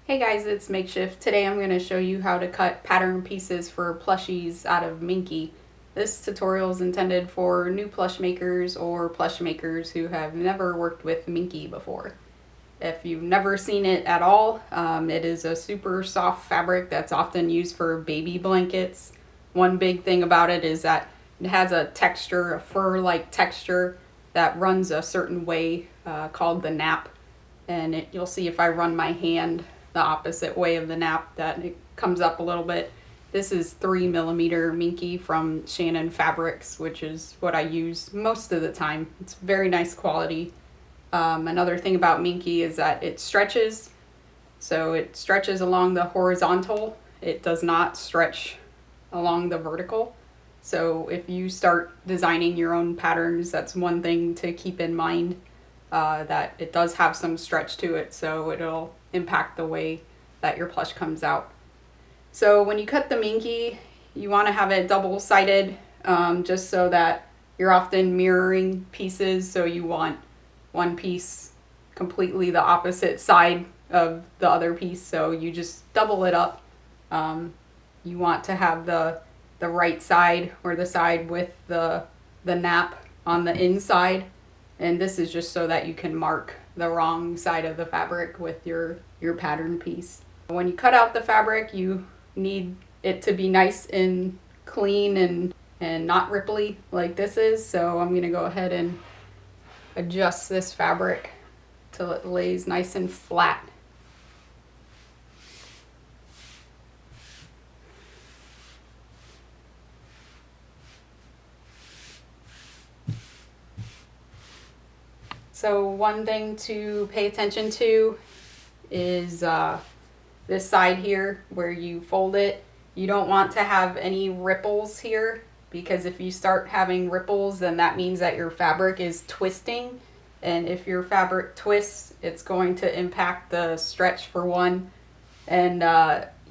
Hey guys, it's Makeshift. Today I'm going to show you how to cut pattern pieces for plushies out of Minky. This tutorial is intended for new plush makers or plush makers who have never worked with Minky before. If you've never seen it at all, it is a super soft fabric that's often used for baby blankets. One big thing about it is that it has a texture, a fur-like texture that runs a certain way called the nap. And you'll see if I run my hand the opposite way of the nap that it comes up a little bit. This is 3mm Minky from Shannon fabrics, which is what I use most of the time. It's very nice quality. Another thing about Minky is that it stretches, so it stretches along the horizontal. It does not stretch along the vertical. So if you start designing your own patterns, that's one thing to keep in mind. That it does have some stretch to it, so it'll impact the way that your plush comes out. So when you cut the Minky, you want to have it double-sided, just so that you're often mirroring pieces, so you want one piece completely the opposite side of the other piece, so you just double it up. You want to have the right side, or the side with the nap on the inside. And this is just so that you can mark the wrong side of the fabric with your pattern piece. When you cut out the fabric, you need it to be nice and clean and not ripply like this is. So I'm going to go ahead and adjust this fabric till it lays nice and flat. So one thing to pay attention to is this side here where you fold it. You don't want to have any ripples here, because if you start having ripples, then that means that your fabric is twisting. And if your fabric twists, it's going to impact the stretch for one. And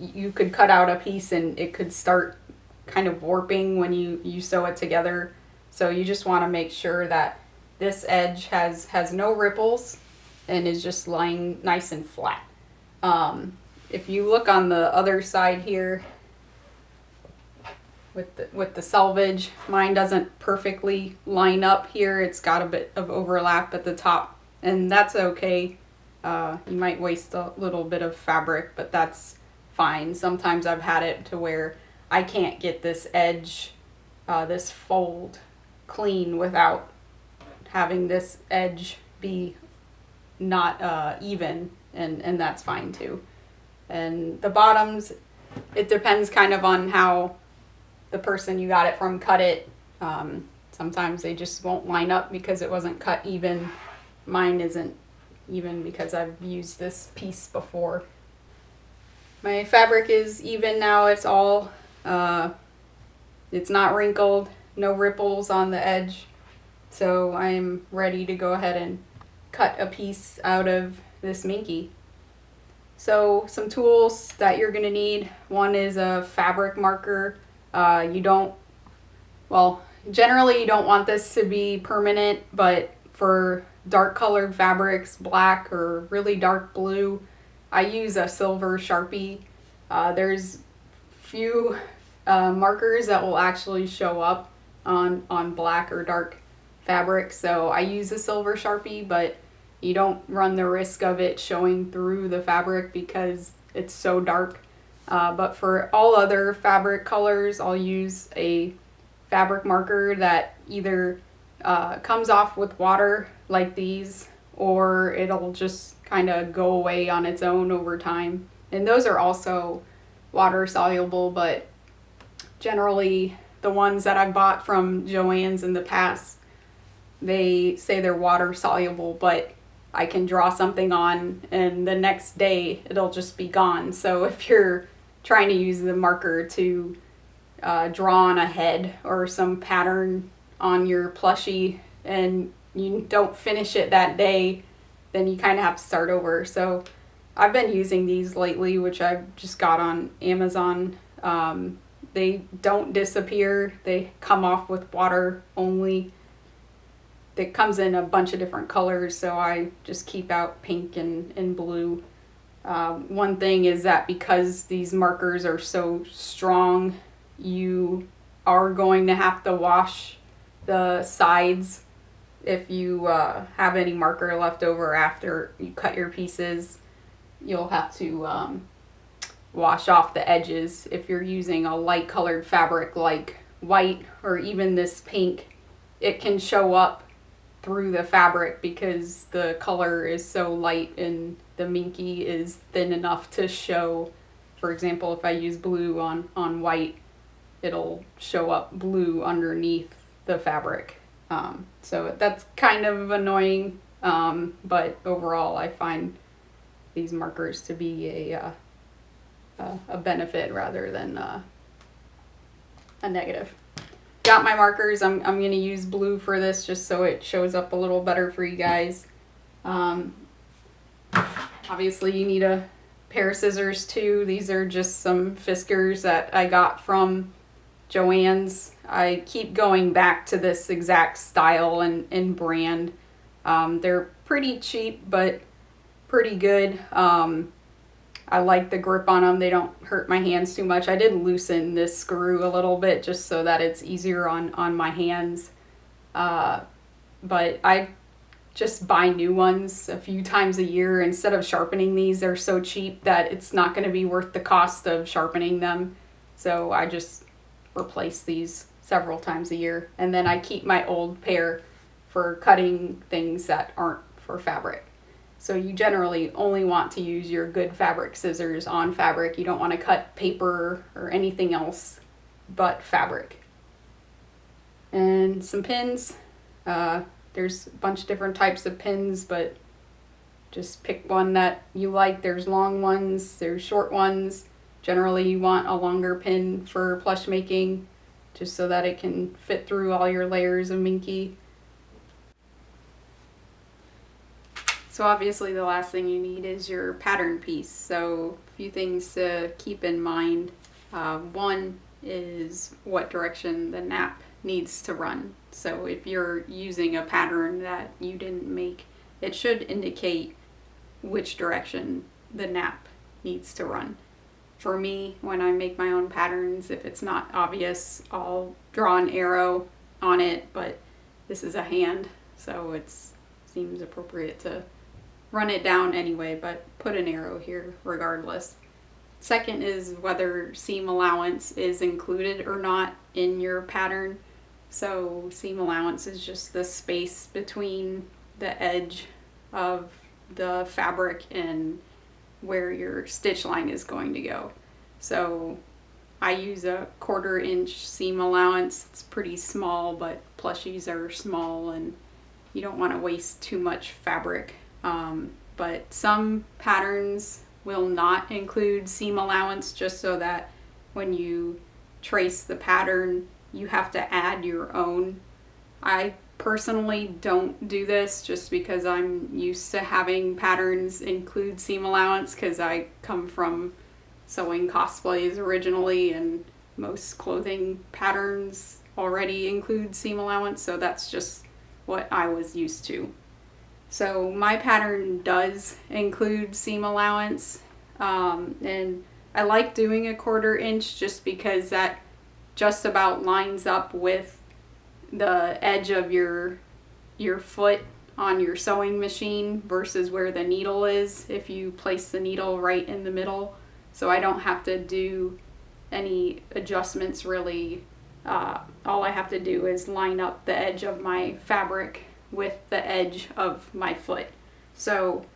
you could cut out a piece and it could start kind of warping when you sew it together. So you just want to make sure that this edge has no ripples and is just lying nice and flat. If you look on the other side here with the selvage, mine doesn't perfectly line up here. It's got a bit of overlap at the top, and that's okay. You might waste a little bit of fabric, but that's fine. Sometimes I've had it to where I can't get this edge, this fold clean without having this edge be not even, and that's fine too. And the bottoms, it depends kind of on how the person you got it from cut it. Sometimes they just won't line up because it wasn't cut even. Mine isn't even because I've used this piece before. My fabric is even now. It's all, it's not wrinkled, no ripples on the edge. So I'm ready to go ahead and cut a piece out of this Minky. So some tools that you're going to need. One is a fabric marker. Generally you don't want this to be permanent, but for dark colored fabrics, black or really dark blue, I use a silver Sharpie. There's few markers that will actually show up on black or dark fabric, so I use a silver Sharpie, but you don't run the risk of it showing through the fabric because it's so dark. But for all other fabric colors, I'll use a fabric marker that either comes off with water like these, or it'll just kind of go away on its own over time. And those are also water soluble, but generally the ones that I've bought from Joann's in the past, they say they're water soluble, but I can draw something on and the next day it'll just be gone. So if you're trying to use the marker to draw on a head or some pattern on your plushie and you don't finish it that day, then you kind of have to start over. So I've been using these lately, which I've just got on Amazon. They don't disappear. They come off with water only. It comes in a bunch of different colors, so I just keep out pink and blue. One thing is that because these markers are so strong, you are going to have to wash the sides if you have any marker left over after you cut your pieces. You'll have to wash off the edges. If you're using a light colored fabric like white or even this pink, it can show up through the fabric because the color is so light and the Minky is thin enough to show. For example, if I use blue on white, it'll show up blue underneath the fabric. So that's kind of annoying, but overall I find these markers to be a benefit rather than a negative. Got my markers. I'm going to use blue for this just so it shows up a little better for you guys. Obviously you need a pair of scissors too. These are just some Fiskars that I got from Joann's. I keep going back to this exact style and brand. They're pretty cheap but pretty good. I like the grip on them. They don't hurt my hands too much. I did loosen this screw a little bit just so that it's easier on my hands. But I just buy new ones a few times a year. Instead of sharpening these, they're so cheap that it's not going to be worth the cost of sharpening them. So I just replace these several times a year. And then I keep my old pair for cutting things that aren't for fabric. So you generally only want to use your good fabric scissors on fabric. You don't want to cut paper or anything else but fabric. And some pins. There's a bunch of different types of pins, but just pick one that you like. There's long ones, there's short ones. Generally you want a longer pin for plush making, just so that it can fit through all your layers of Minky. So obviously the last thing you need is your pattern piece. So a few things to keep in mind. One is what direction the nap needs to run. So if you're using a pattern that you didn't make, it should indicate which direction the nap needs to run. For me, when I make my own patterns, if it's not obvious, I'll draw an arrow on it, but this is a hand, so it seems appropriate to run it down anyway, but put an arrow here regardless. Second is whether seam allowance is included or not in your pattern. So seam allowance is just the space between the edge of the fabric and where your stitch line is going to go. So I use a 1/4 inch seam allowance. It's pretty small, but plushies are small and you don't want to waste too much fabric. But some patterns will not include seam allowance, just so that when you trace the pattern, you have to add your own. I personally don't do this just because I'm used to having patterns include seam allowance, because I come from sewing cosplays originally and most clothing patterns already include seam allowance, so that's just what I was used to. So my pattern does include seam allowance, and I like doing a 1/4 inch just because that just about lines up with the edge of your foot on your sewing machine versus where the needle is if you place the needle right in the middle. So I don't have to do any adjustments really. All I have to do is line up the edge of my fabric with the edge of my foot. So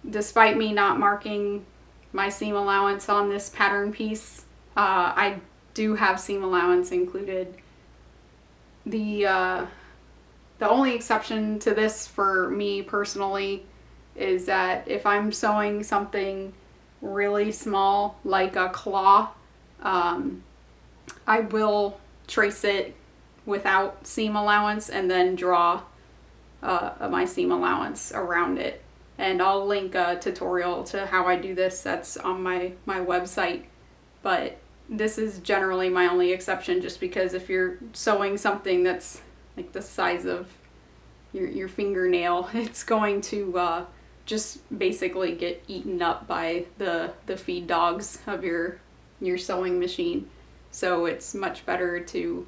despite me not marking my seam allowance on this pattern piece, I do have seam allowance included. The only exception to this for me personally is that if I'm sewing something really small like a claw, I will trace it without seam allowance and then draw my seam allowance around it. And I'll link a tutorial to how I do this. That's on my website. But this is generally my only exception, just because if you're sewing something that's like the size of your fingernail, it's going to just basically get eaten up by the feed dogs of your sewing machine. So it's much better to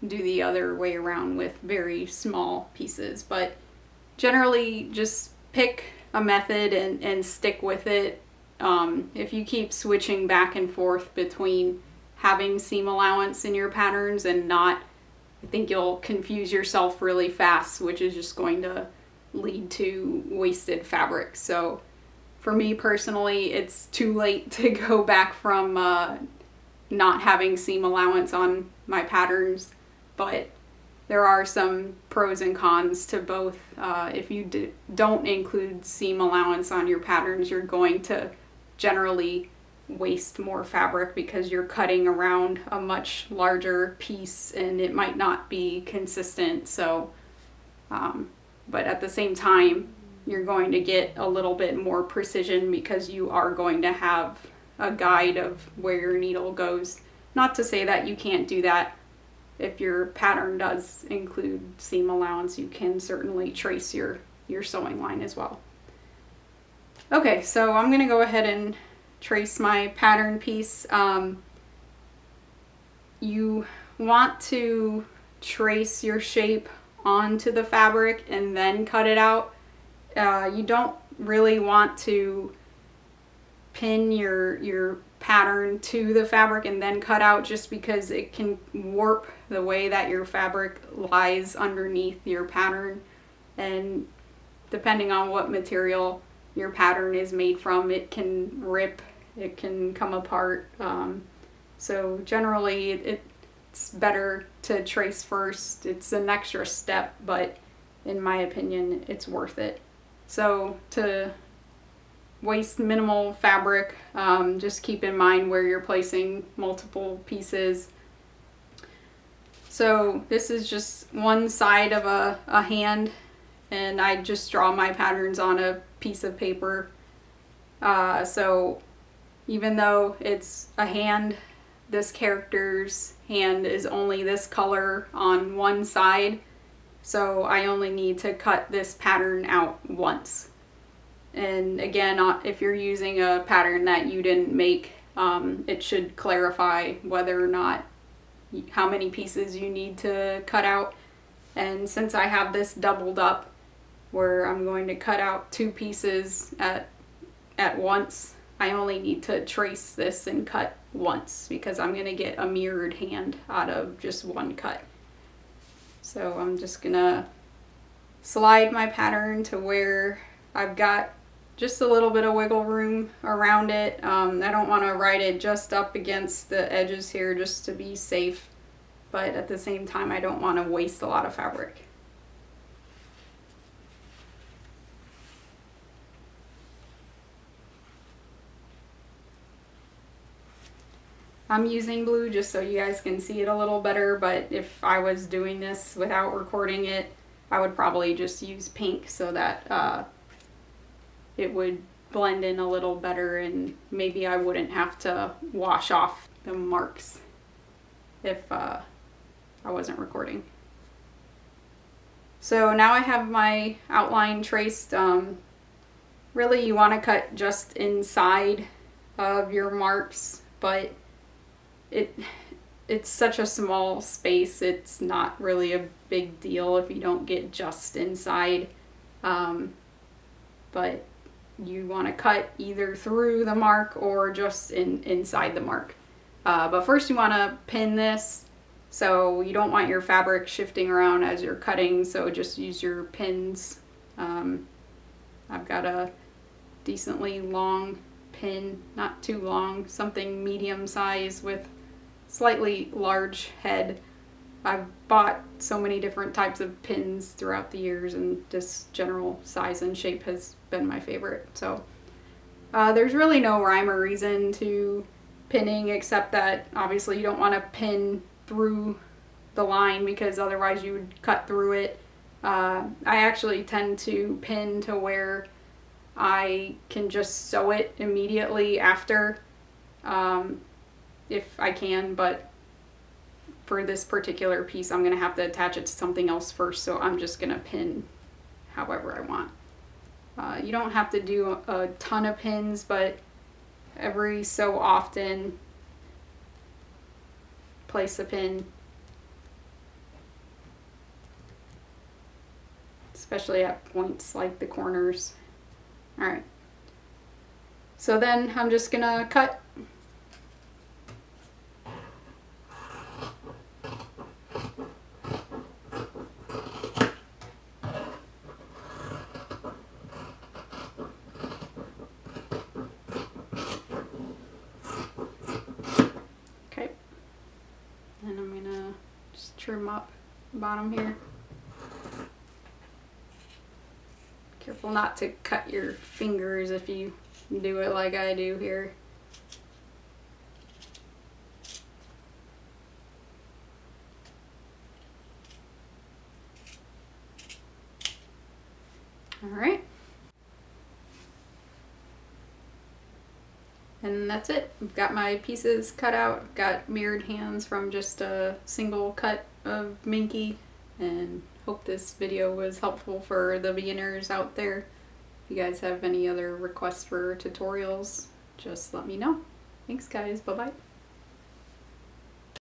do the other way around with very small pieces. But generally just pick a method and stick with it. If you keep switching back and forth between having seam allowance in your patterns and not, I think you'll confuse yourself really fast, which is just going to lead to wasted fabric. So for me personally, it's too late to go back from not having seam allowance on my patterns, but there are some pros and cons to both. If you don't include seam allowance on your patterns, you're going to generally waste more fabric because you're cutting around a much larger piece and it might not be consistent. So, but at the same time, you're going to get a little bit more precision because you are going to have a guide of where your needle goes. Not to say that you can't do that. If your pattern does include seam allowance, you can certainly trace your sewing line as well. Okay, so I'm going to go ahead and trace my pattern piece. You want to trace your shape onto the fabric and then cut it out. You don't really want to pin your pattern to the fabric and then cut out, just because it can warp the way that your fabric lies underneath your pattern, and depending on what material your pattern is made from, it can rip, it can come apart. So generally it's better to trace first. It's an extra step, but in my opinion it's worth it. So to waste minimal fabric, just keep in mind where you're placing multiple pieces. So this is just one side of a hand, and I just draw my patterns on a piece of paper. So even though it's a hand, this character's hand is only this color on one side, so I only need to cut this pattern out once. And again, if you're using a pattern that you didn't make, it should clarify whether or not, how many pieces you need to cut out. And since I have this doubled up, where I'm going to cut out 2 pieces at once, I only need to trace this and cut once, because I'm going to get a mirrored hand out of just one cut. So I'm just going to slide my pattern to where I've got just a little bit of wiggle room around it. I don't want to write it just up against the edges here just to be safe, but at the same time I don't want to waste a lot of fabric. I'm using blue just so you guys can see it a little better, but if I was doing this without recording it, I would probably just use pink so that it would blend in a little better, and maybe I wouldn't have to wash off the marks if I wasn't recording. So now I have my outline traced. Really you want to cut just inside of your marks, but it's such a small space, it's not really a big deal if you don't get just inside. But you want to cut either through the mark or just inside the mark. But first you want to pin this, so you don't want your fabric shifting around as you're cutting, so just use your pins. I've got a decently long pin, not too long, something medium size with slightly large head. I've bought so many different types of pins throughout the years, and this general size and shape has been my favorite. So there's really no rhyme or reason to pinning, except that obviously you don't want to pin through the line because otherwise you would cut through it. I actually tend to pin to where I can just sew it immediately after, if I can, but for this particular piece I'm gonna have to attach it to something else first, so I'm just gonna pin however I want. You don't have to do a ton of pins, but every so often place a pin, especially at points like the corners. Alright, so then I'm just gonna cut. Okay, and I'm gonna just trim up the bottom here. Careful not to cut your fingers if you do it like I do here. Alright. And that's it. I've got my pieces cut out. I've got mirrored hands from just a single cut of Minky, and hope this video was helpful for the beginners out there. If you guys have any other requests for tutorials, just let me know. Thanks guys, bye bye.